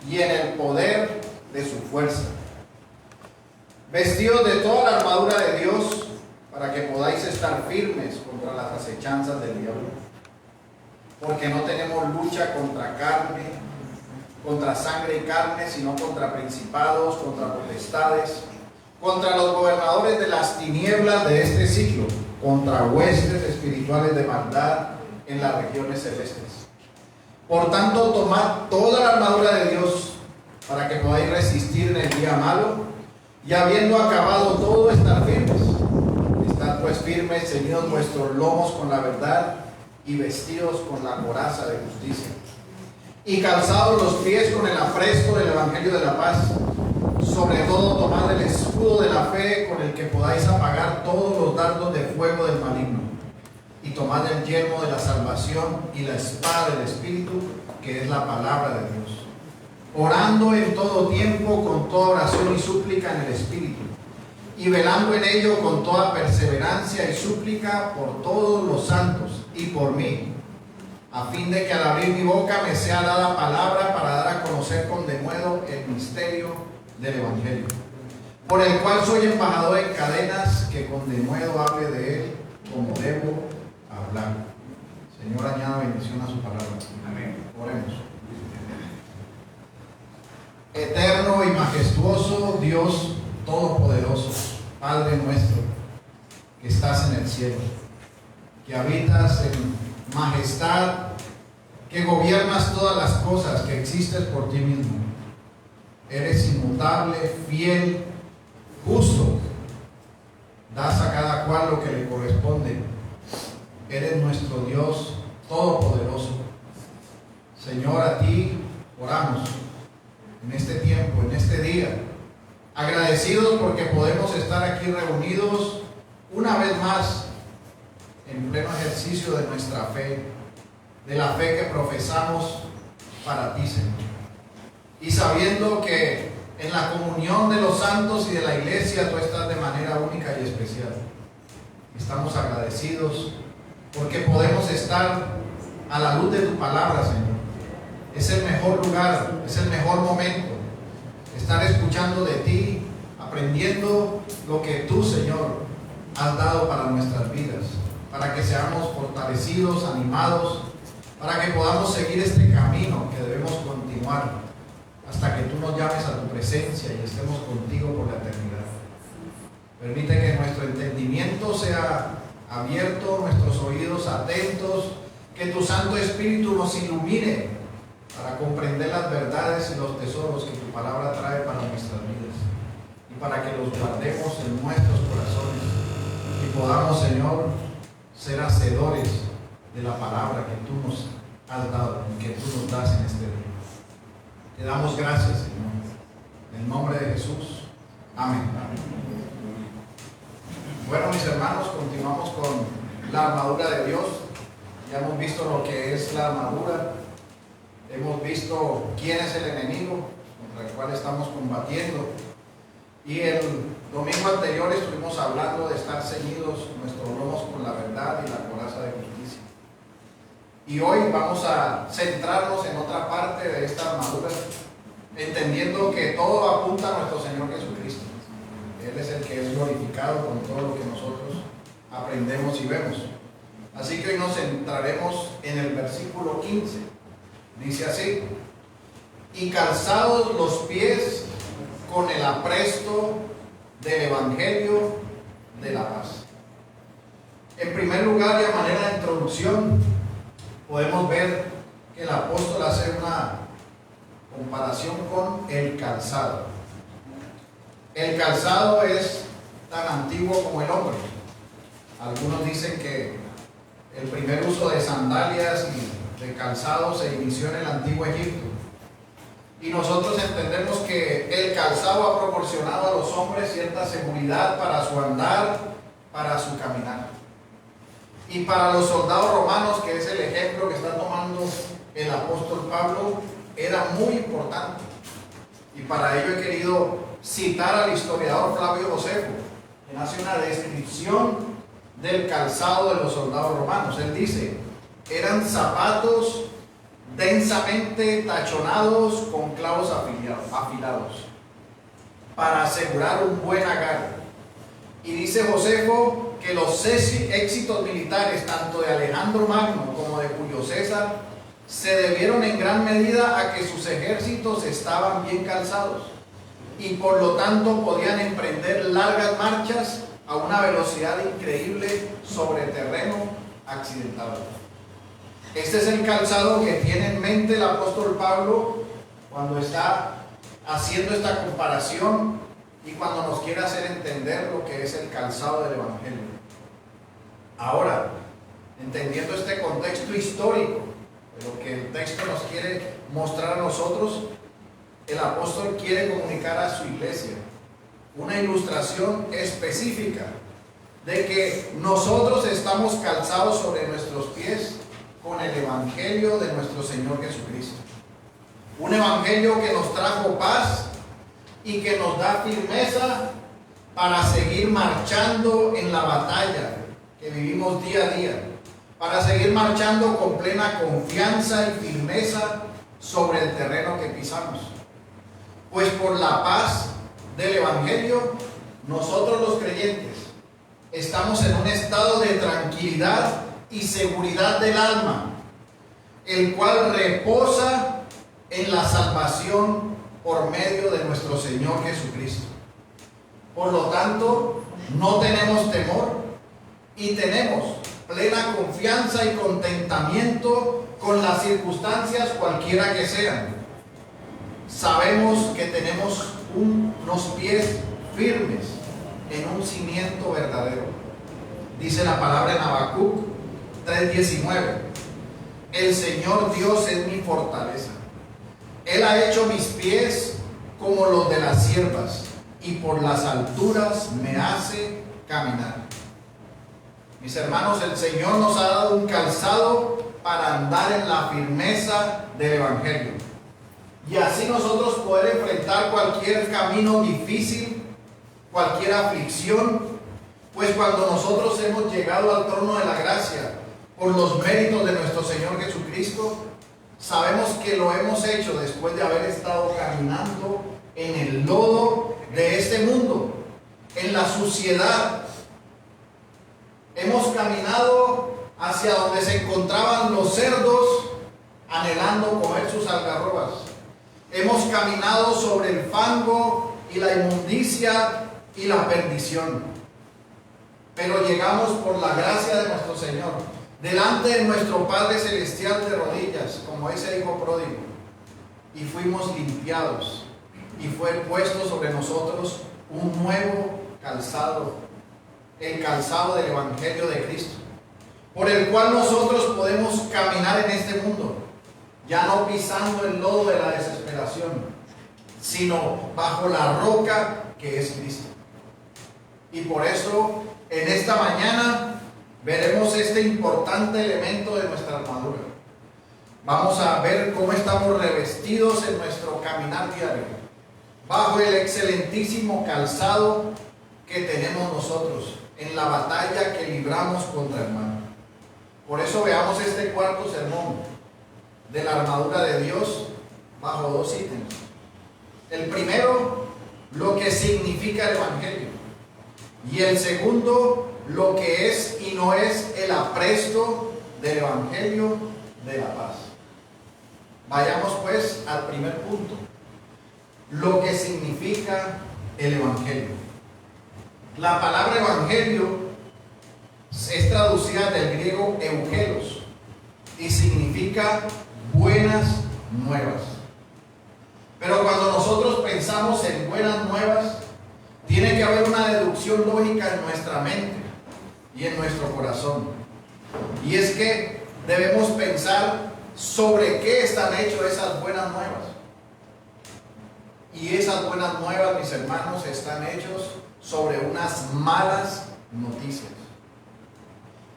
y en el poder de su fuerza, vestidos de toda la armadura de Dios, para que podáis estar firmes contra las acechanzas del diablo. Porque no tenemos lucha contra carne, contra sangre y carne, sino contra principados, contra potestades, contra los gobernadores de las tinieblas de este siglo, contra huestes espirituales de maldad en las regiones celestes. Por tanto, tomad toda la armadura de Dios para que podáis resistir en el día malo, y habiendo acabado todo, estar firmes. Estad pues firmes, ceñidos vuestros lomos con la verdad y vestidos con la coraza de justicia, y calzados los pies con el apresto del evangelio de la paz. Sobre todo, tomad el escudo de la fe, con el que podáis apagar todos los dardos de fuego del maligno, y tomad el yelmo de la salvación y la espada del Espíritu, que es la palabra de Dios, orando en todo tiempo con toda oración y súplica en el Espíritu, y velando en ello con toda perseverancia y súplica por todos los santos y por mí, a fin de que al abrir mi boca me sea dada palabra para dar a conocer con denuedo el misterio del Evangelio, por el cual soy embajador en cadenas, que con denuedo hable de él como debo hablar. Señor, añada bendición a su palabra. Amén. Oremos. Eterno y majestuoso Dios todopoderoso, Padre nuestro, que estás en el cielo, que habitas en majestad, que gobiernas todas las cosas, que existes por ti mismo. Eres inmutable, fiel, justo. Das a cada cual lo que le corresponde. Eres nuestro Dios todopoderoso. Señor, a ti oramos en este tiempo, en este día, agradecidos porque podemos estar aquí reunidos una vez más en pleno ejercicio de nuestra fe, de la fe que profesamos para ti, Señor. Y sabiendo que en la comunión de los santos y de la iglesia tú estás de manera única y especial. Estamos agradecidos porque podemos estar a la luz de tu palabra, Señor. Es el mejor lugar, es el mejor momento. Estar escuchando de ti, aprendiendo lo que tú, Señor, has dado para nuestras vidas, para que seamos fortalecidos, animados, para que podamos seguir este camino que debemos continuar hasta que tú nos llames a tu presencia y estemos contigo por la eternidad. Permite que nuestro entendimiento sea abierto, nuestros oídos atentos, que tu Santo Espíritu nos ilumine para comprender las verdades y los tesoros que tu palabra trae para nuestras vidas, y para que los guardemos en nuestros corazones y podamos, Señor, ser hacedores de la palabra que tú nos has dado y que tú nos das en este día. Te damos gracias, Señor, en el nombre de Jesús. Amén. Bueno, mis hermanos, continuamos con la armadura de Dios. Ya hemos visto lo que es la armadura. Hemos visto quién es el enemigo contra el cual estamos combatiendo. Y el domingo anterior estuvimos hablando de estar ceñidos nuestros lomos con la verdad y la coraza de justicia. Y hoy vamos a centrarnos en otra parte de esta armadura, entendiendo que todo apunta a nuestro Señor Jesucristo. Él es el que es glorificado con todo lo que nosotros aprendemos y vemos. Así que hoy nos centraremos en el versículo 15. Dice así: y calzados los pies con el apresto del Evangelio de la paz. En primer lugar, y a manera de introducción, podemos ver que el apóstol hace una comparación con el calzado. El calzado es tan antiguo como el hombre. Algunos dicen que el primer uso de sandalias y de calzado se inició en el antiguo Egipto. Y nosotros entendemos que el calzado ha proporcionado a los hombres cierta seguridad para su andar, para su caminar. Y para los soldados romanos, que es el ejemplo que está tomando el apóstol Pablo, era muy importante. Y para ello he querido citar al historiador Flavio Josefo, que hace una descripción del calzado de los soldados romanos. Él dice: eran zapatos densamente tachonados con clavos afilados, para asegurar un buen agarre. Y dice Josefo que los éxitos militares, tanto de Alejandro Magno como de Julio César, se debieron en gran medida a que sus ejércitos estaban bien calzados y por lo tanto podían emprender largas marchas a una velocidad increíble sobre terreno accidentado. Este es el calzado que tiene en mente el apóstol Pablo cuando está haciendo esta comparación y cuando nos quiere hacer entender lo que es el calzado del Evangelio. Ahora, entendiendo este contexto histórico, de lo que el texto nos quiere mostrar a nosotros, el apóstol quiere comunicar a su iglesia una ilustración específica de que nosotros estamos calzados sobre nuestros pies con el Evangelio de nuestro Señor Jesucristo. Un Evangelio que nos trajo paz y que nos da firmeza para seguir marchando en la batalla que vivimos día a día, para seguir marchando con plena confianza y firmeza sobre el terreno que pisamos. Pues por la paz del Evangelio, nosotros los creyentes estamos en un estado de tranquilidad y seguridad del alma, el cual reposa en la salvación por medio de nuestro Señor Jesucristo. Por lo tanto, no tenemos temor y tenemos plena confianza y contentamiento con las circunstancias cualquiera que sean. Sabemos que tenemos unos pies firmes en un cimiento verdadero. Dice la palabra en Habacuc 3:19: el Señor Dios es mi fortaleza. Él ha hecho mis pies como los de las ciervas, y por las alturas me hace caminar. Mis hermanos, el Señor nos ha dado un calzado para andar en la firmeza del Evangelio, y así nosotros poder enfrentar cualquier camino difícil, cualquier aflicción, pues cuando nosotros hemos llegado al trono de la gracia por los méritos de nuestro Señor Jesucristo, sabemos que lo hemos hecho después de haber estado caminando en el lodo de este mundo, en la suciedad. Hemos caminado hacia donde se encontraban los cerdos anhelando comer sus algarrobas. Hemos caminado sobre el fango y la inmundicia y la perdición. Pero llegamos por la gracia de nuestro Señor delante de nuestro Padre Celestial de rodillas, como ese hijo pródigo, y fuimos limpiados, y fue puesto sobre nosotros un nuevo calzado, el calzado del Evangelio de Cristo, por el cual nosotros podemos caminar en este mundo, ya no pisando el lodo de la desesperación, sino bajo la roca que es Cristo. Y por eso, en esta mañana, veremos este importante elemento de nuestra armadura. Vamos a ver cómo estamos revestidos en nuestro caminar diario, bajo el excelentísimo calzado que tenemos nosotros en la batalla que libramos contra el mal. Por eso veamos este cuarto sermón de la armadura de Dios bajo dos ítems. El primero, lo que significa el Evangelio, y el segundo, lo que es y no es el apresto del Evangelio de la paz. Vayamos pues al primer punto, lo que significa el Evangelio. La palabra Evangelio es traducida del griego eugelos y significa buenas nuevas. Pero cuando nosotros pensamos en buenas nuevas, tiene que haber una deducción lógica en nuestra mente y en nuestro corazón. Y es que debemos pensar sobre qué están hechas esas buenas nuevas. Y esas buenas nuevas, mis hermanos, están hechos sobre unas malas noticias.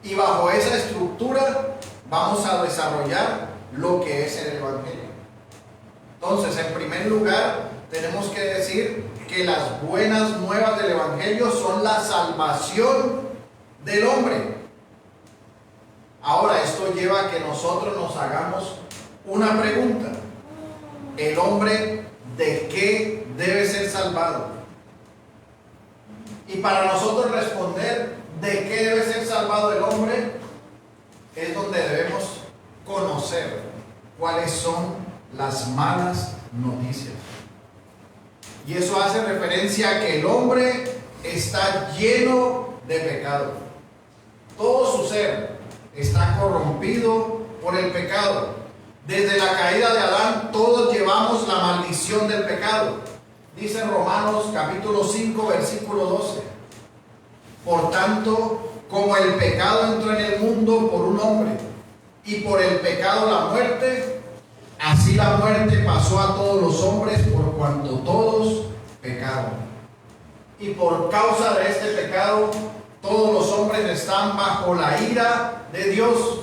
Y bajo esa estructura vamos a desarrollar lo que es el Evangelio. Entonces, en primer lugar, tenemos que decir que las buenas nuevas del Evangelio son la salvación del hombre. Ahora, esto lleva a que nosotros nos hagamos una pregunta: ¿el hombre de qué debe ser salvado? Y para nosotros responder de qué debe ser salvado el hombre, es donde debemos conocer cuáles son las malas noticias. Y eso hace referencia a que el hombre está lleno de pecado. Todo su ser está corrompido por el pecado. Desde la caída de Adán, todos llevamos la maldición del pecado. Dice en Romanos capítulo 5, versículo 12: por tanto, como el pecado entró en el mundo por un hombre, y por el pecado la muerte, así la muerte pasó a todos los hombres por cuanto todos pecaron. Y por causa de este pecado, todos los hombres están bajo la ira de Dios,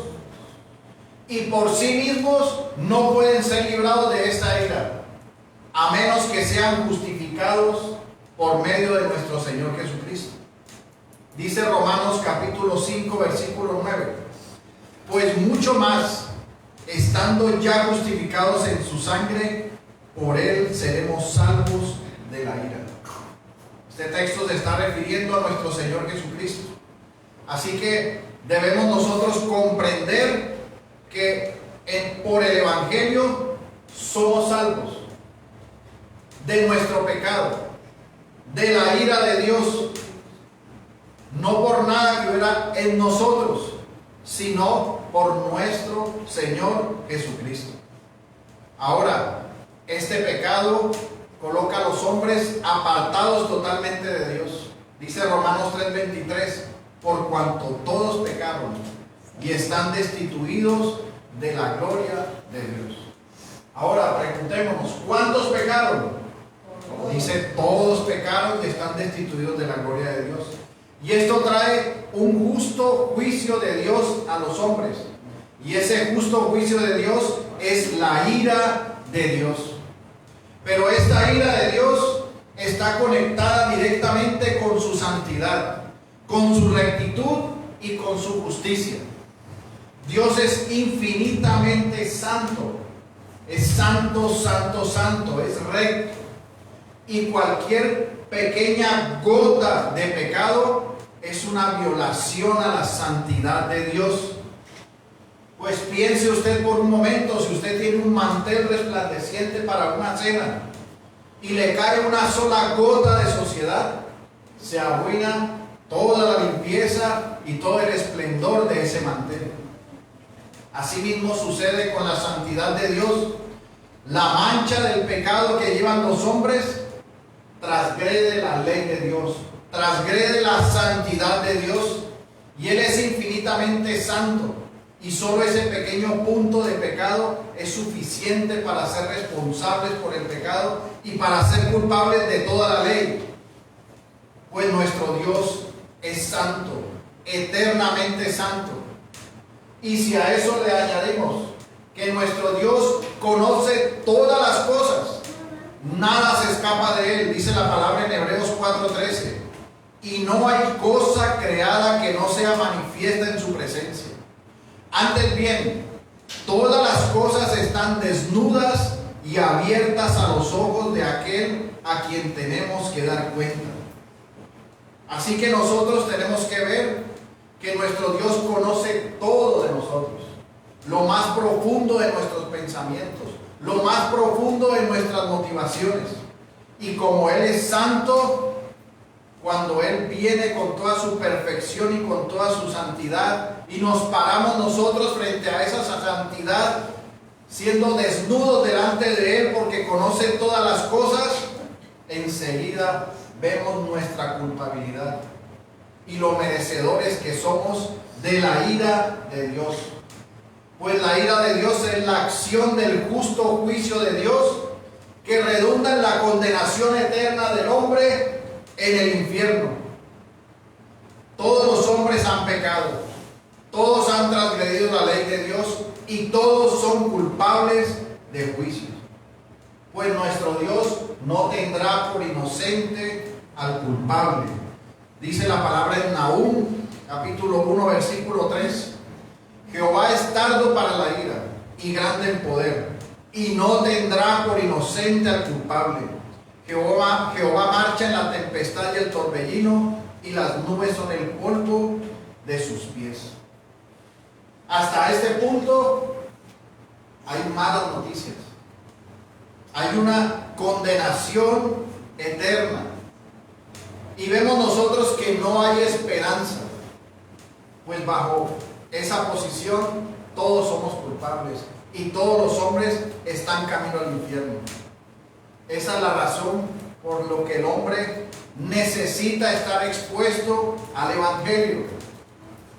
y por sí mismos no pueden ser librados de esta ira, a menos que sean justificados por medio de nuestro Señor Jesucristo. Dice Romanos capítulo 5, versículo 9: pues mucho más, estando ya justificados en su sangre, por él seremos salvos de la ira. Este texto se está refiriendo a nuestro Señor Jesucristo. Así que debemos nosotros comprender que por el Evangelio somos salvos de nuestro pecado, de la ira de Dios, no por nada que hubiera en nosotros, sino por nuestro Señor Jesucristo. Ahora, este pecado coloca a los hombres apartados totalmente de Dios. Dice Romanos 3:23: por cuanto todos pecaron y están destituidos de la gloria de Dios. Ahora preguntémonos, ¿cuántos pecaron? Dice, todos pecaron y están destituidos de la gloria de Dios. Y esto trae un justo juicio de Dios a los hombres. Y ese justo juicio de Dios es la ira de Dios. Pero esta ira de Dios está conectada directamente con su santidad, con su rectitud y con su justicia. Dios es infinitamente santo. Es santo, santo, santo. Es recto. Y cualquier pequeña gota de pecado es una violación a la santidad de Dios. Pues piense usted por un momento, si usted tiene un mantel resplandeciente para una cena y le cae una sola gota de suciedad, se arruina toda la limpieza y todo el esplendor de ese mantel. Asimismo sucede con la santidad de Dios. La mancha del pecado que llevan los hombres transgrede la ley de Dios, transgrede la santidad de Dios, y Él es infinitamente santo, y solo ese pequeño punto de pecado es suficiente para ser responsables por el pecado y para ser culpables de toda la ley. Pues nuestro Dios es santo, eternamente santo. Y si a eso le añadimos que nuestro Dios conoce todas las cosas, nada se escapa de Él, dice la palabra en Hebreos 4:13, y no hay cosa creada que no sea manifiesta en su presencia. Antes bien, todas las cosas están desnudas y abiertas a los ojos de aquel a quien tenemos que dar cuenta. Así que nosotros tenemos que ver que nuestro Dios conoce todo de nosotros, lo más profundo de nuestros pensamientos, lo más profundo de nuestras motivaciones. Y como Él es santo, cuando Él viene con toda su perfección y con toda su santidad, y nos paramos nosotros frente a esa santidad, siendo desnudos delante de Él porque conoce todas las cosas, enseguida vemos nuestra culpabilidad y lo merecedores que somos de la ira de Dios. Pues la ira de Dios es la acción del justo juicio de Dios que redunda en la condenación eterna del hombre en el infierno. Todos los hombres han pecado, todos han transgredido la ley de Dios y todos son culpables de juicio. Pues nuestro Dios no tendrá por inocente al culpable. Dice la palabra en Nahum, capítulo 1, versículo 3. Jehová es tardo para la ira y grande en poder, y no tendrá por inocente al culpable. Jehová marcha en la tempestad y el torbellino, y las nubes son el polvo de sus pies. Hasta este punto hay malas noticias. Hay una condenación eterna. Y vemos nosotros que no hay esperanza. Pues bajo esa posición todos somos culpables y todos los hombres están camino al infierno. Esa es la razón por lo que el hombre necesita estar expuesto al Evangelio,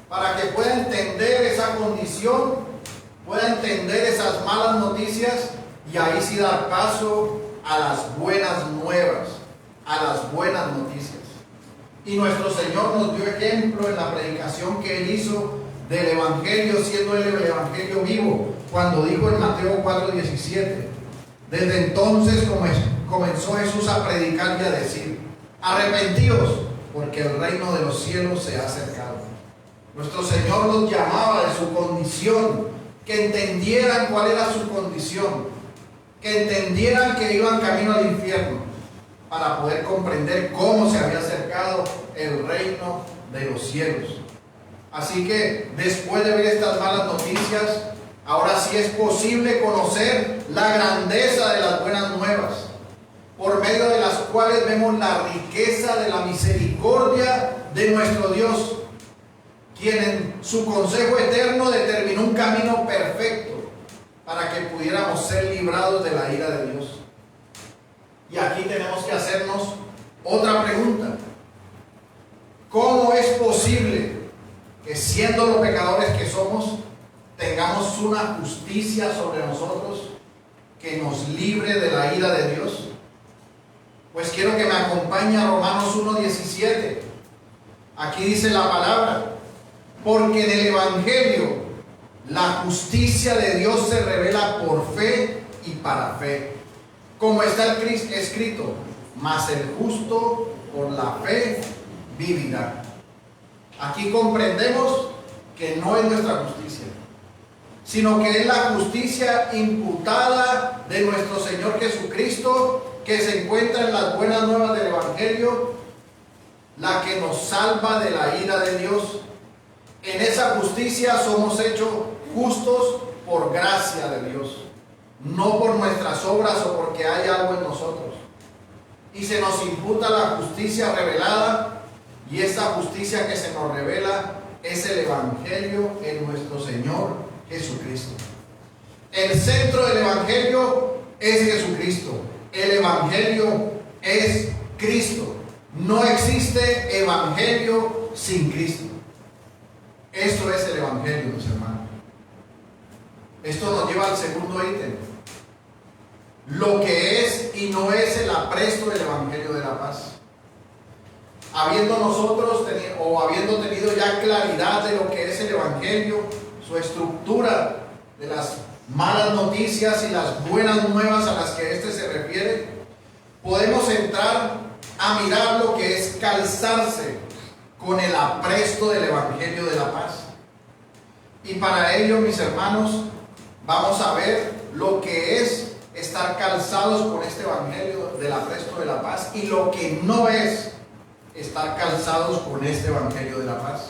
para que pueda entender esa condición, pueda entender esas malas noticias y ahí sí dar paso a las buenas nuevas, a las buenas noticias. Y nuestro Señor nos dio ejemplo en la predicación que Él hizo del Evangelio, siendo Él el Evangelio vivo, cuando dijo en Mateo 4:17: desde entonces comenzó Jesús a predicar y a decir: arrepentíos, porque el reino de los cielos se ha acercado. Nuestro Señor los llamaba de su condición, que entendieran cuál era su condición, que entendieran que iban camino al infierno, para poder comprender cómo se había acercado el reino de los cielos. Así que después de ver estas malas noticias, ahora sí es posible conocer la grandeza de las buenas nuevas, por medio de las cuales vemos la riqueza de la misericordia de nuestro Dios, quien en su consejo eterno determinó un camino perfecto para que pudiéramos ser librados de la ira de Dios. Y aquí tenemos que hacernos otra pregunta: ¿cómo es posible que, siendo los pecadores que somos, tengamos una justicia sobre nosotros que nos libre de la ira de Dios? Pues quiero que me acompañe a Romanos 1:17. Aquí dice la palabra: porque en el Evangelio la justicia de Dios se revela por fe y para fe, como está escrito: mas el justo por la fe vivirá. Aquí comprendemos que no es nuestra justicia, sino que es la justicia imputada de nuestro Señor Jesucristo, que se encuentra en las buenas nuevas del Evangelio, la que nos salva de la ira de Dios. En esa justicia somos hechos justos por gracia de Dios, no por nuestras obras o porque hay algo en nosotros. Y se nos imputa la justicia revelada, y esta justicia que se nos revela es el Evangelio en nuestro Señor Jesucristo. El centro del Evangelio es Jesucristo. El Evangelio es Cristo. No existe Evangelio sin Cristo. Esto es el Evangelio, mis hermanos. Esto nos lleva al segundo ítem: lo que es y no es el apresto del Evangelio de la paz. Habiendo nosotros habiendo tenido ya claridad de lo que es el Evangelio, su estructura, de las malas noticias y las buenas nuevas a las que éste se refiere, podemos entrar a mirar lo que es calzarse con el apresto del Evangelio de la paz. Y para ello, mis hermanos, vamos a ver lo que es estar calzados con este Evangelio del apresto de la paz y lo que no es estar calzados con este Evangelio de la paz.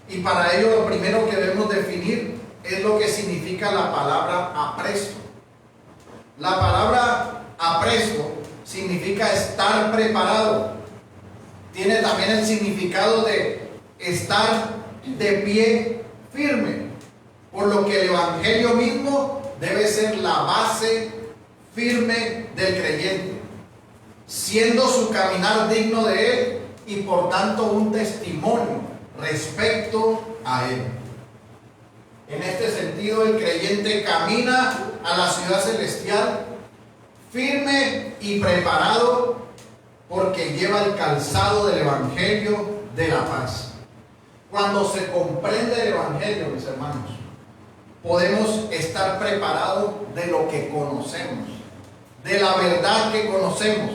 Y para ello lo primero que debemos definir es lo que significa la palabra apresto. La palabra apresto significa estar preparado. Tiene también el significado de estar de pie firme, por lo que el Evangelio mismo debe ser la base firme del creyente, siendo su caminar digno de él y por tanto un testimonio respecto a él. En este sentido, el creyente camina a la ciudad celestial firme y preparado, porque lleva el calzado del Evangelio de la paz. Cuando se comprende el Evangelio, mis hermanos, podemos estar preparados de lo que conocemos, de la verdad que conocemos,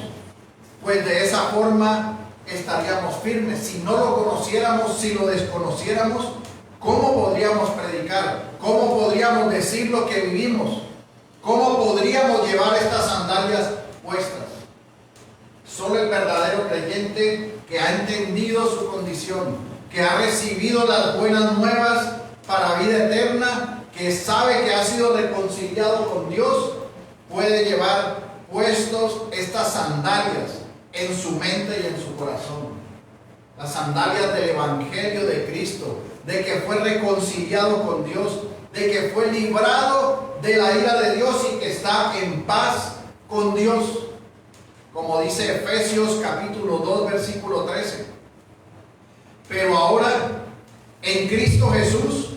pues de esa forma estaríamos firmes. Si no lo conociéramos, si lo desconociéramos, ¿cómo podríamos predicar? ¿Cómo podríamos decir lo que vivimos? ¿Cómo podríamos llevar estas sandalias puestas? Solo el verdadero creyente que ha entendido su condición, que ha recibido las buenas nuevas para vida eterna, que sabe que ha sido reconciliado con Dios, puede llevar puestos estas sandalias en su mente y en su corazón. Las sandalias del Evangelio de Cristo, de que fue reconciliado con Dios, de que fue librado de la ira de Dios y que está en paz con Dios. Como dice Efesios capítulo 2, versículo 13. Pero ahora, en Cristo Jesús,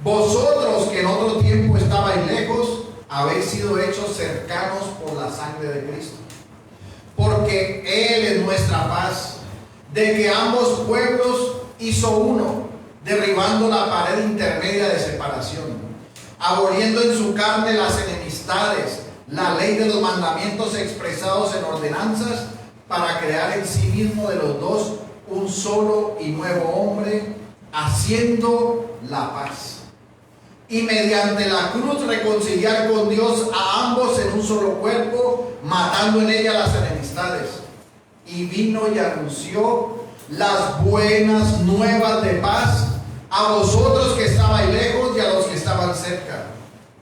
vosotros que en otro tiempo estabais lejos, habéis sido hechos cercanos por la sangre de Cristo. Porque Él es nuestra paz, de que ambos pueblos hizo uno, derribando la pared intermedia de separación, aboliendo en su carne las enemistades, la ley de los mandamientos expresados en ordenanzas, para crear en sí mismo de los dos un solo y nuevo hombre, haciendo la paz. Y mediante la cruz reconciliar con Dios a ambos en un solo cuerpo, matando en ella las enemistades. Y vino y anunció las buenas nuevas de paz a vosotros que estabais lejos y a los que estaban cerca,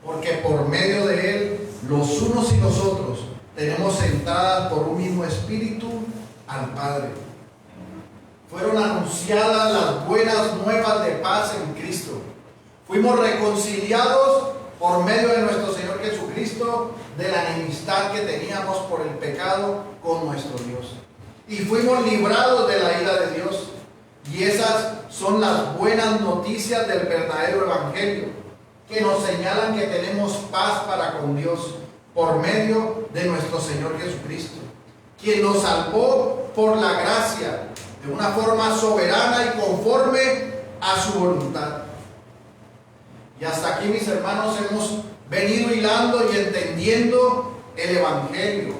porque por medio de Él, los unos y los otros, tenemos entrada por un mismo espíritu al Padre. Fueron anunciadas las buenas nuevas de paz en Cristo. Fuimos reconciliados por medio de nuestro Señor Jesucristo de la enemistad que teníamos por el pecado con nuestro Dios. Y fuimos librados de la ira de Dios. Y esas son las buenas noticias del verdadero Evangelio, que nos señalan que tenemos paz para con Dios por medio de nuestro Señor Jesucristo, quien nos salvó por la gracia de una forma soberana y conforme a su voluntad. Y hasta aquí, mis hermanos, hemos venido hilando y entendiendo el Evangelio,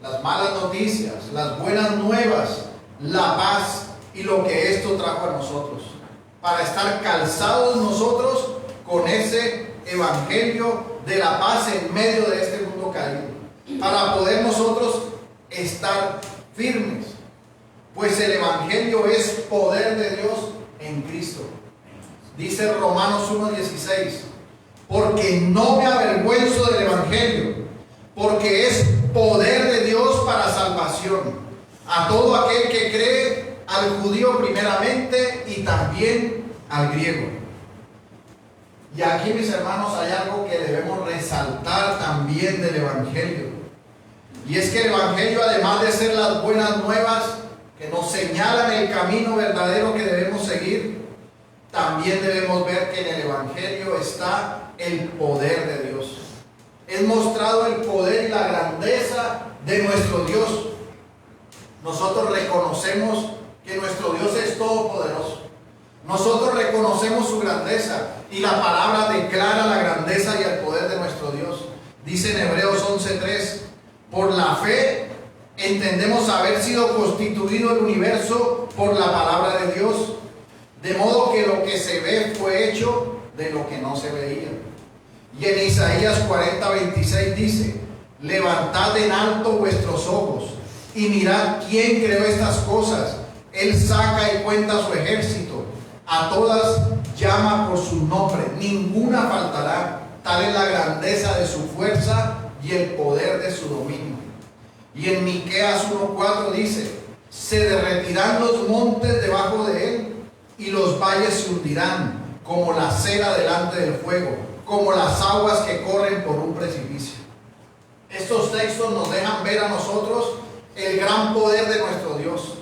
las malas noticias, las buenas nuevas, la paz y lo que esto trajo a nosotros, para estar calzados nosotros con ese Evangelio de la paz en medio de este mundo caído, para poder nosotros estar firmes, pues el Evangelio es poder de Dios en Cristo. Dice Romanos 1:16, porque no me avergüenzo del Evangelio, porque es poder de Dios para salvación a todo aquel que cree, al judío primeramente y también al griego. Y aquí, mis hermanos, hay algo que debemos resaltar también del Evangelio. Y es que el Evangelio, además de ser las buenas nuevas que nos señalan el camino verdadero que debemos seguir, también debemos ver que en el Evangelio está el poder de Dios. Es mostrado el poder y la grandeza de nuestro Dios. Nosotros reconocemos que nuestro Dios es todopoderoso. Nosotros reconocemos su grandeza y la palabra declara la grandeza y el poder de nuestro Dios. Dice en Hebreos 11:3, por la fe entendemos haber sido constituido el universo por la palabra de Dios, de modo que lo que se ve fue hecho de lo que no se veía. Y en Isaías 40:26 dice, levantad en alto vuestros ojos y mirad quién creó estas cosas. Él saca y cuenta su ejército, a todas llama por su nombre, ninguna faltará. Tal es la grandeza de su fuerza y el poder de su dominio. Y en Miqueas 1:4 dice, se derretirán los montes debajo de él y los valles se hundirán como la cera delante del fuego, como las aguas que corren por un precipicio. Estos textos nos dejan ver a nosotros el gran poder de nuestro Dios,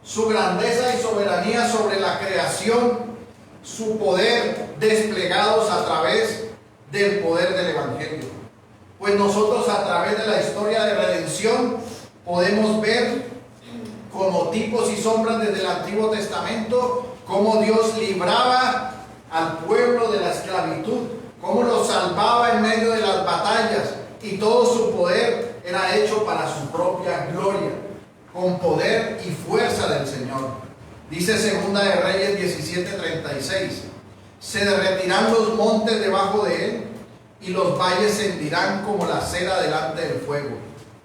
su grandeza y soberanía sobre la creación, su poder desplegados a través del poder del Evangelio. Pues nosotros, a través de la historia de redención, podemos ver como tipos y sombras desde el Antiguo Testamento cómo Dios libraba al pueblo de la esclavitud, cómo lo salvaba en medio de las batallas, y todo su poder era hecho para su propia gloria, con poder y fuerza del Señor. Dice Segunda de Reyes 17:36, Se derretirán los montes debajo de él, y los valles se hendirán como la cera delante del fuego,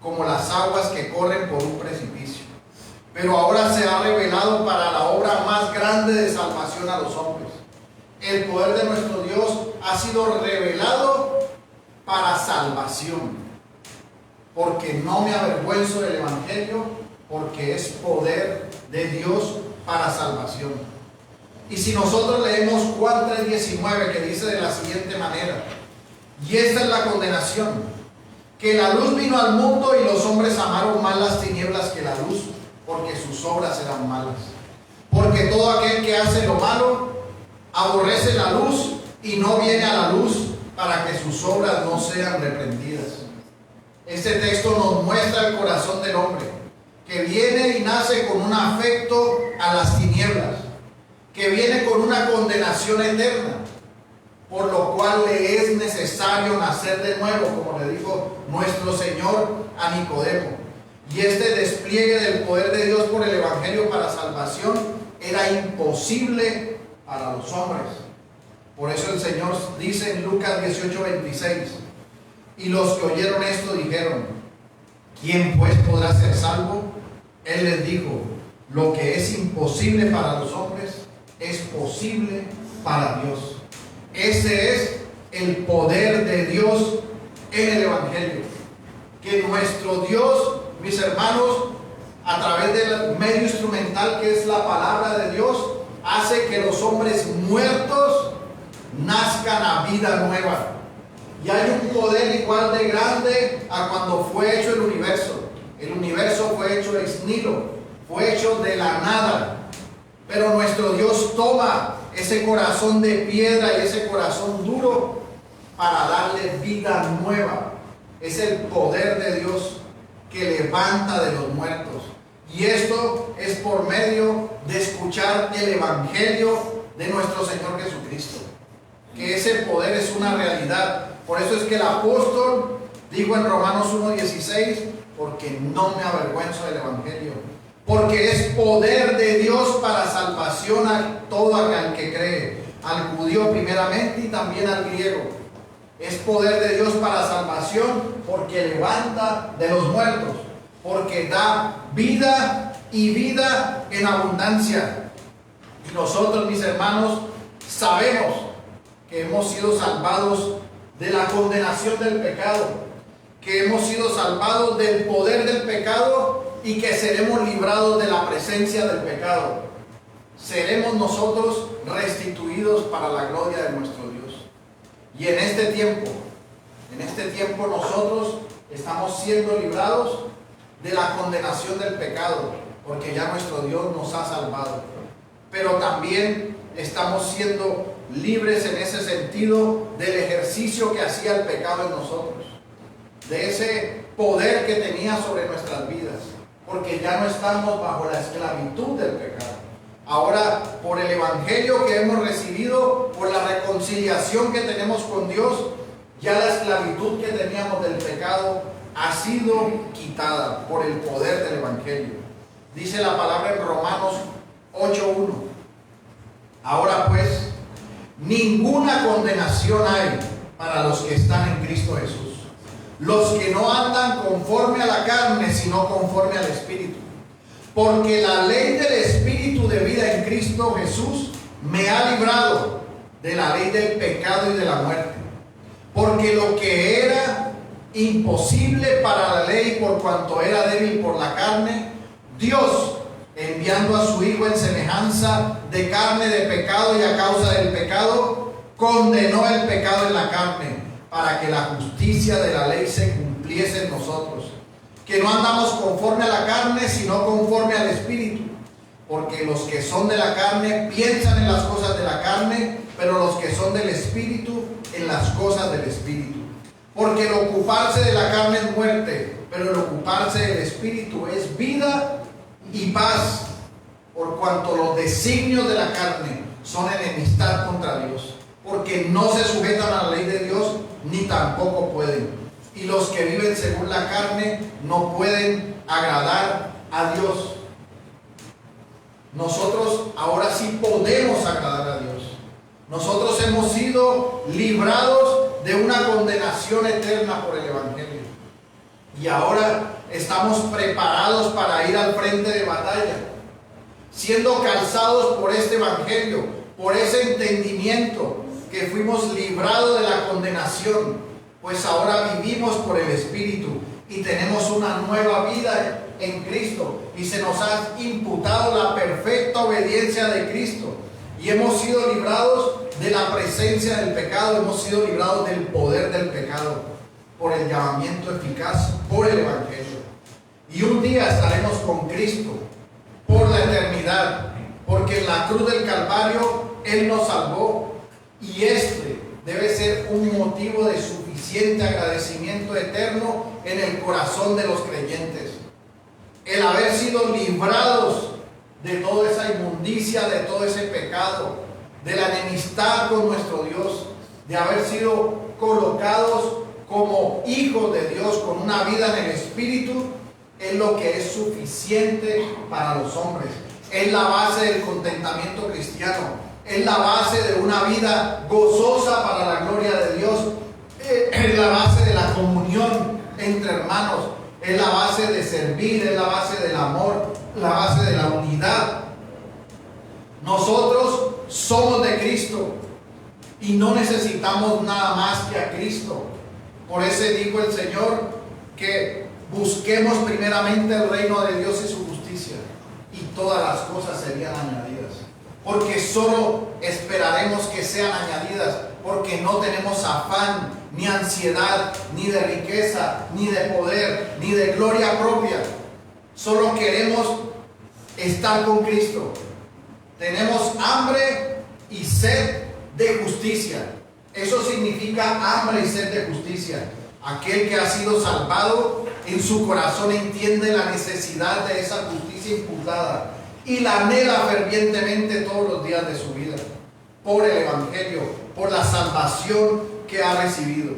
como las aguas que corren por un precipicio. Pero ahora se ha revelado para la obra más grande de salvación a los hombres. El poder de nuestro Dios ha sido revelado para salvación, porque no me avergüenzo del Evangelio, porque es poder de Dios para salvación. Y si nosotros leemos Juan 3:19, que dice de la siguiente manera: y esta es la condenación, que la luz vino al mundo y los hombres amaron más las tinieblas que la luz, porque sus obras eran malas. Porque todo aquel que hace lo malo aborrece la luz y no viene a la luz, para que sus obras no sean reprendidas. Este texto nos muestra el corazón del hombre, que viene y nace con un afecto a las tinieblas, que viene con una condenación eterna, por lo cual le es necesario nacer de nuevo, como le dijo nuestro Señor a Nicodemo. Y este despliegue del poder de Dios por el Evangelio para salvación era imposible para los hombres. Por eso el Señor dice en Lucas 18:26: y los que oyeron esto dijeron: ¿quién pues podrá ser salvo? Él les dijo: lo que es imposible para los hombres es posible para Dios. Ese es el poder de Dios en el Evangelio. Que nuestro Dios, mis hermanos, a través del medio instrumental que es la palabra de Dios, hace que los hombres muertos nazcan a vida nueva. Y hay un poder igual de grande a cuando fue hecho el universo. El universo fue hecho ex nihilo, fue hecho de la nada. Pero nuestro Dios toma ese corazón de piedra y ese corazón duro para darle vida nueva. Es el poder de Dios que levanta de los muertos. Y esto es por medio de escuchar el Evangelio de nuestro Señor Jesucristo. Que ese poder es una realidad. Por eso es que el apóstol dijo en Romanos 1:16: porque no me avergüenzo del Evangelio, porque es poder de Dios para salvación a todo aquel que cree, al judío primeramente y también al griego. Es poder de Dios para salvación porque levanta de los muertos, porque da vida y vida en abundancia. Y nosotros, mis hermanos, sabemos que hemos sido salvados de la condenación del pecado, que hemos sido salvados del poder del pecado y que seremos librados de la presencia del pecado. Seremos nosotros restituidos para la gloria de nuestro Dios. Y en este tiempo nosotros estamos siendo librados de la condenación del pecado, porque ya nuestro Dios nos ha salvado. Pero también estamos siendo libres en ese sentido del ejercicio que hacía el pecado en nosotros, de ese poder que tenía sobre nuestras vidas, porque ya no estamos bajo la esclavitud del pecado. Ahora, por el Evangelio que hemos recibido, por la reconciliación que tenemos con Dios, ya la esclavitud que teníamos del pecado ha sido quitada por el poder del Evangelio. Dice la palabra en Romanos 8:1: ahora pues, ninguna condenación hay para los que están en Cristo Jesús, los que no andan conforme a la carne, sino conforme al Espíritu. Porque la ley del Espíritu de vida en Cristo Jesús me ha librado de la ley del pecado y de la muerte. Porque lo que era imposible para la ley por cuanto era débil por la carne, Dios, enviando a su Hijo en semejanza de carne de pecado y a causa del pecado, condenó el pecado en la carne, para que la justicia de la ley se cumpliese en nosotros. Que no andamos conforme a la carne, sino conforme al Espíritu. Porque los que son de la carne piensan en las cosas de la carne, pero los que son del Espíritu, en las cosas del Espíritu. Porque el ocuparse de la carne es muerte, pero el ocuparse del Espíritu es vida y paz, por cuanto los designios de la carne son enemistad contra Dios, porque no se sujetan a la ley de Dios, ni tampoco pueden. Y los que viven según la carne no pueden agradar a Dios. Nosotros ahora sí podemos agradar a Dios. Nosotros hemos sido librados de una condenación eterna por el Evangelio. Y ahora estamos preparados para ir al frente de batalla, siendo calzados por este Evangelio, por ese entendimiento que fuimos librados de la condenación, pues ahora vivimos por el Espíritu y tenemos una nueva vida en Cristo y se nos ha imputado la perfecta obediencia de Cristo y hemos sido librados de la presencia del pecado, hemos sido librados del poder del pecado por el llamamiento eficaz, por el Evangelio. Y un día estaremos con Cristo por la eternidad, porque en la cruz del Calvario Él nos salvó y este debe ser un motivo de suficiente agradecimiento eterno en el corazón de los creyentes. El haber sido librados de toda esa inmundicia, de todo ese pecado, de la enemistad con nuestro Dios, de haber sido colocados como hijos de Dios con una vida en el Espíritu, es lo que es suficiente para los hombres. Es la base del contentamiento cristiano. Es la base de una vida gozosa para la gloria de Dios. Es la base de la comunión entre hermanos. Es la base de servir, es la base del amor, la base de la unidad. Nosotros somos de Cristo y no necesitamos nada más que a Cristo. Por eso dijo el Señor que busquemos primeramente el reino de Dios y su justicia y todas las cosas serían añadidas. Porque solo esperaremos que sean añadidas, porque no tenemos afán, ni ansiedad, ni de riqueza, ni de poder, ni de gloria propia. Solo queremos estar con Cristo. Tenemos hambre y sed de justicia. Eso significa hambre y sed de justicia. Aquel que ha sido salvado en su corazón entiende la necesidad de esa justicia imputada y la anhela fervientemente todos los días de su vida por el Evangelio, por la salvación que ha recibido.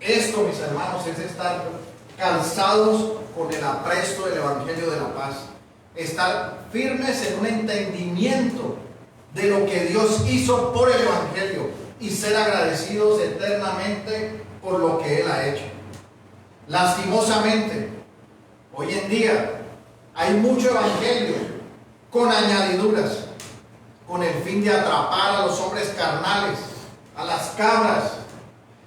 Esto, mis hermanos, es estar calzados con el apresto del Evangelio de la paz, estar firmes en un entendimiento de lo que Dios hizo por el Evangelio y ser agradecidos eternamente por lo que Él ha hecho. Lastimosamente, hoy en día hay mucho evangelio con añadiduras, con el fin de atrapar a los hombres carnales, a las cabras,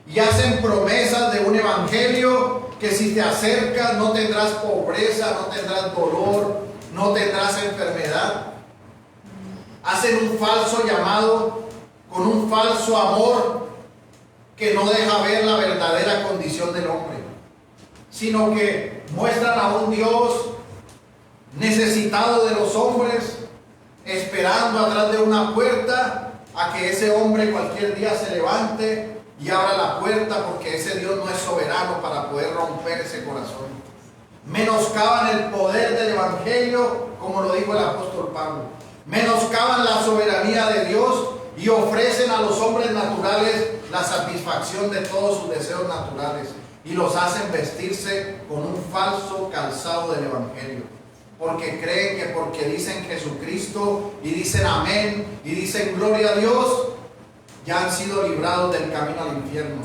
y hacen promesas de un evangelio que si te acercas no tendrás pobreza, no tendrás dolor, no tendrás enfermedad. Hacen un falso llamado con un falso amor que no deja ver la verdadera condición del hombre, sino que muestran a un Dios necesitado de los hombres, esperando atrás de una puerta a que ese hombre cualquier día se levante y abra la puerta, porque ese Dios no es soberano para poder romper ese corazón. Menoscaban el poder del Evangelio, como lo dijo el apóstol Pablo. Menoscaban la soberanía de Dios y ofrecen a los hombres naturales la satisfacción de todos sus deseos naturales y los hacen vestirse con un falso calzado del Evangelio, porque creen que porque dicen Jesucristo y dicen amén y dicen gloria a Dios, ya han sido librados del camino al infierno,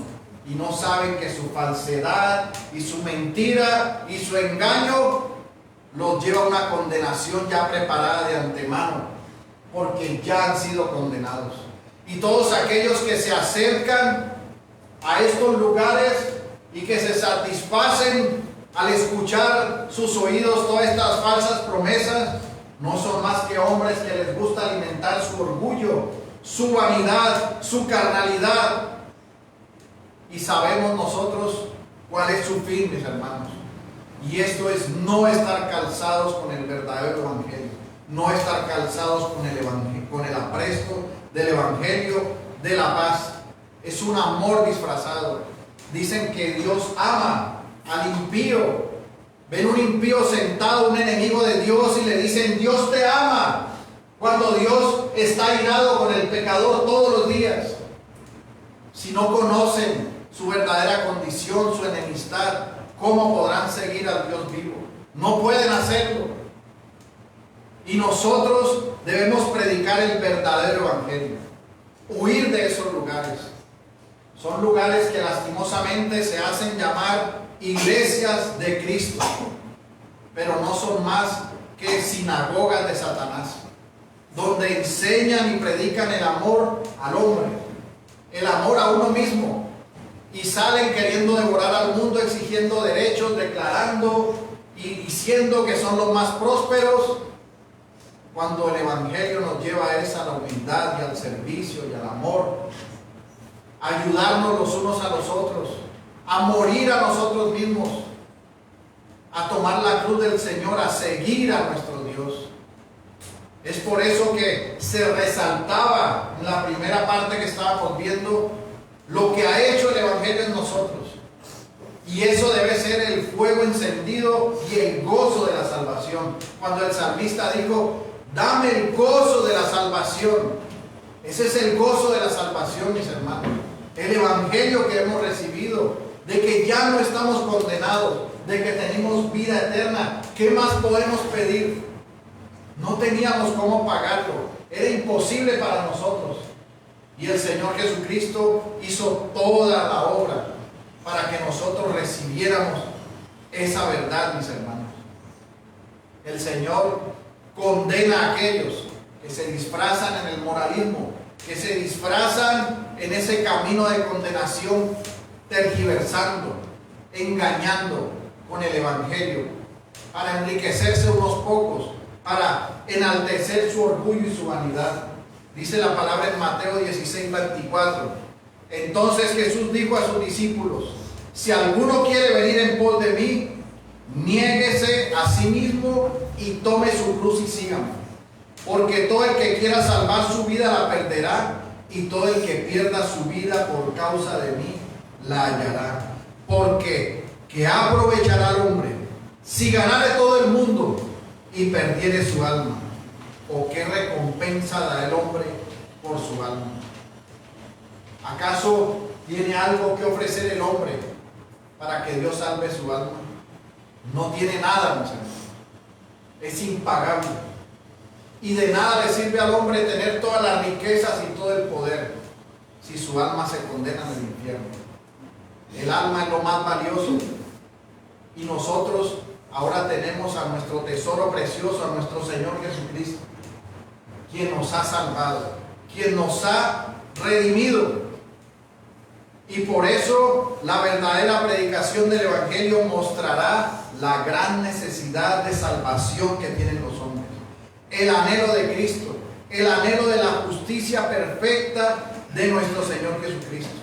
y no saben que su falsedad y su mentira y su engaño los lleva a una condenación ya preparada de antemano, porque ya han sido condenados. Y todos aquellos que se acercan a estos lugares y que se satisfacen al escuchar sus oídos todas estas falsas promesas, no son más que hombres que les gusta alimentar su orgullo, su vanidad, su carnalidad. Y sabemos nosotros cuál es su fin, mis hermanos. Y esto es no estar calzados con el verdadero Evangelio, no estar calzados con el Evangelio, con el apresto del Evangelio de la paz. Es un amor disfrazado. Dicen que Dios ama al impío. Ven un impío sentado, un enemigo de Dios, y le dicen: Dios te ama, cuando Dios está airado con el pecador todos los días. Si no conocen su verdadera condición, su enemistad, ¿cómo podrán seguir al Dios vivo? No pueden hacerlo. Y nosotros debemos predicar el verdadero Evangelio. huir de esos lugares. Son lugares que lastimosamente se hacen llamar iglesias de Cristo, pero no son más que sinagogas de Satanás, donde enseñan y predican el amor al hombre, el amor a uno mismo, y salen queriendo devorar al mundo, exigiendo derechos, declarando y diciendo que son los más prósperos, cuando el Evangelio nos lleva a esa, a la humildad y al servicio y al amor, a ayudarnos los unos a los otros, a morir a nosotros mismos, a tomar la cruz del Señor, a seguir a nuestro Dios. Es por eso que se resaltaba en la primera parte que estábamos viendo lo que ha hecho el Evangelio en nosotros. Y eso debe ser el fuego encendido y el gozo de la salvación. Cuando el salmista dijo, dame el gozo de la salvación. Ese es el gozo de la salvación, mis hermanos. El Evangelio que hemos recibido, de que ya no estamos condenados, de que tenemos vida eterna. ¿Qué más podemos pedir? No teníamos cómo pagarlo. Era imposible para nosotros. Y el Señor Jesucristo hizo toda la obra para que nosotros recibiéramos esa verdad, mis hermanos. El Señor condena a aquellos que se disfrazan en el moralismo, que se disfrazan en ese camino de condenación, tergiversando, engañando con el Evangelio, para enriquecerse unos pocos, para enaltecer su orgullo y su vanidad. Dice la palabra en Mateo 16:24. Entonces Jesús dijo a sus discípulos, si alguno quiere venir en pos de mí, niéguese a sí mismo y tome su cruz y sígame. Porque todo el que quiera salvar su vida la perderá, y todo el que pierda su vida por causa de mí la hallará. Porque ¿qué aprovechará al hombre si ganare todo el mundo y perdiere su alma? ¿O qué recompensa da el hombre por su alma? ¿Acaso tiene algo que ofrecer el hombre para que Dios salve su alma? No tiene nada, mis hermanos. Es impagable. Y de nada le sirve al hombre tener todas las riquezas y todo el poder si su alma se condena en el infierno. El alma es lo más valioso. Y nosotros ahora tenemos a nuestro tesoro precioso, a nuestro Señor Jesucristo, quien nos ha salvado, quien nos ha redimido. Y por eso la verdadera predicación del Evangelio mostrará la gran necesidad de salvación que tienen los hombres. El anhelo de Cristo, el anhelo de la justicia perfecta de nuestro Señor Jesucristo.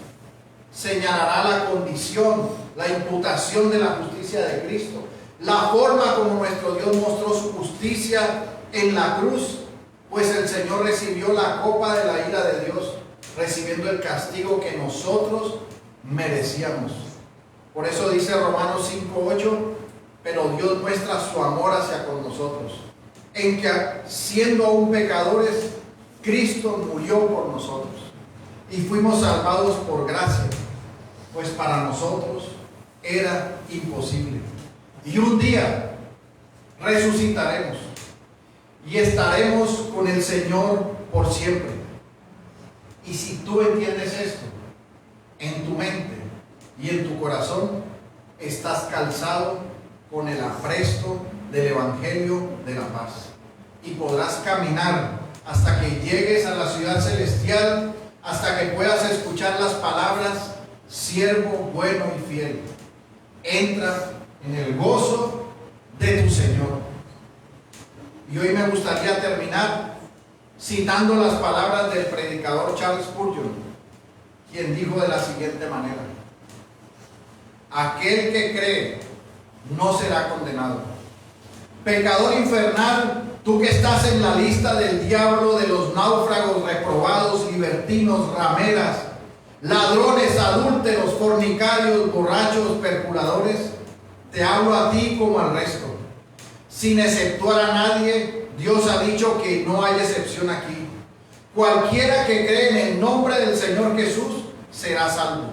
Señalará la condición, la imputación de la justicia de Cristo, la forma como nuestro Dios mostró su justicia en la cruz, pues el Señor recibió la copa de la ira de Dios, recibiendo el castigo que nosotros merecíamos. Por eso dice Romanos 5:8, pero Dios muestra su amor hacia con nosotros, en que siendo aún pecadores, Cristo murió por nosotros, y fuimos salvados por gracia, pues para nosotros era imposible. Y un día resucitaremos y estaremos con el Señor por siempre. Y si tú entiendes esto en tu mente y en tu corazón, estás calzado con el apresto del Evangelio de la paz, y podrás caminar hasta que llegues a la ciudad celestial, hasta que puedas escuchar las palabras, siervo bueno y fiel, entra en el gozo de tu Señor. Y hoy me gustaría terminar citando las palabras del predicador Charles Spurgeon, quien dijo de la siguiente manera: aquel que cree no será condenado. Pecador infernal, tú que estás en la lista del diablo, de los náufragos, reprobados, libertinos, rameras, ladrones, adúlteros, fornicarios, borrachos, perjuradores, te hablo a ti como al resto. Sin exceptuar a nadie, Dios ha dicho que no hay excepción aquí. Cualquiera que cree en el nombre del Señor Jesús será salvo.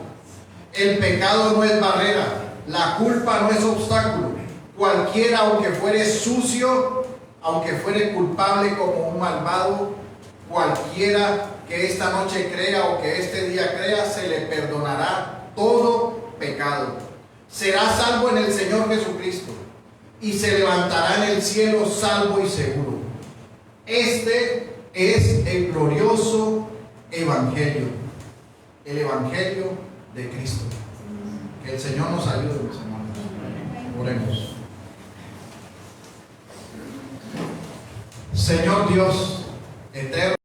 El pecado no es barrera, la culpa no es obstáculo. Cualquiera, aunque fuere sucio, aunque fuere culpable como un malvado, cualquiera que esta noche crea o que este día crea, se le perdonará todo pecado. Será salvo en el Señor Jesucristo y se levantará en el cielo salvo y seguro. Este es el glorioso Evangelio, el Evangelio de Cristo. Que el Señor nos ayude, mis hermanos. Oremos. Señor Dios eterno,